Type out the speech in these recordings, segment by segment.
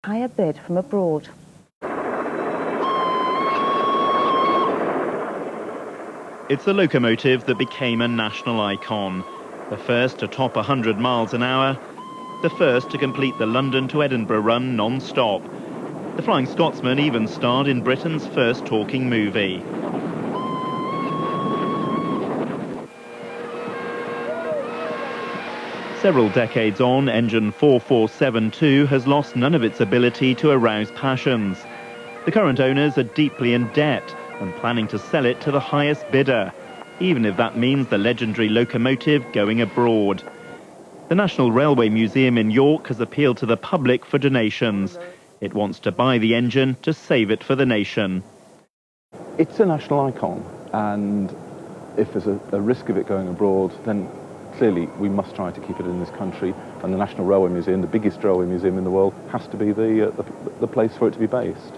higher bid from abroad. It's the locomotive that became a national icon. The first to top 100 miles an hour, the first to complete the London to Edinburgh run non-stop. The Flying Scotsman even starred in Britain's first talking movie. Several decades on, engine 4472 has lost none of its ability to arouse passions. The current owners are deeply in debt and planning to sell it to the highest bidder, even if that means the legendary locomotive going abroad. The National Railway Museum in York has appealed to the public for donations. It wants to buy the engine to save it for the nation. It's a national icon, and if there's a risk of it going abroad, then clearly we must try to keep it in this country, and the National Railway Museum, the biggest railway museum in the world, has to be the place for it to be based.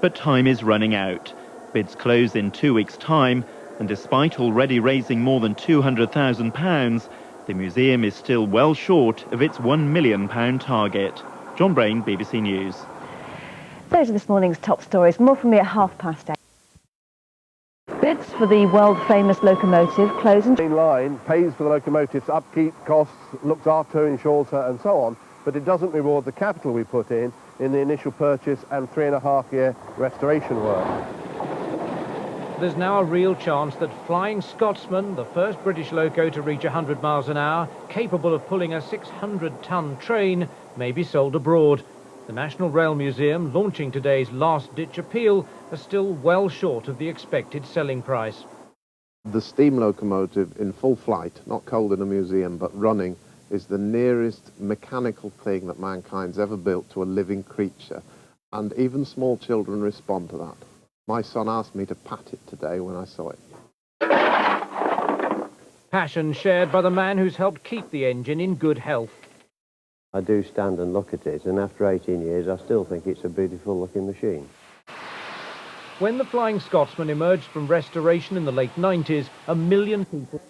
But time is running out. Bids close in 2 weeks' time, and despite already raising more than £200,000, the museum is still well short of its £1 million target. John Brain, BBC News. Those are this morning's top stories. More from me at 8:30. Bids for the world-famous locomotive close in... The main line pays for the locomotive's upkeep, costs, looks after her, insures her and so on, but it doesn't reward the capital we put in the initial purchase and 3.5-year restoration work. There's now a real chance that Flying Scotsman, the first British loco to reach 100 miles an hour, capable of pulling a 600-ton train, may be sold abroad. The National Rail Museum, launching today's last-ditch appeal, are still well short of the expected selling price. The steam locomotive in full flight, not cold in a museum, but running, is the nearest mechanical thing that mankind's ever built to a living creature. And even small children respond to that. My son asked me to pat it today when I saw it. Passion shared by the man who's helped keep the engine in good health. I do stand and look at it, and after 18 years I still think it's a beautiful looking machine. When the Flying Scotsman emerged from restoration in the late 90s, 1 million people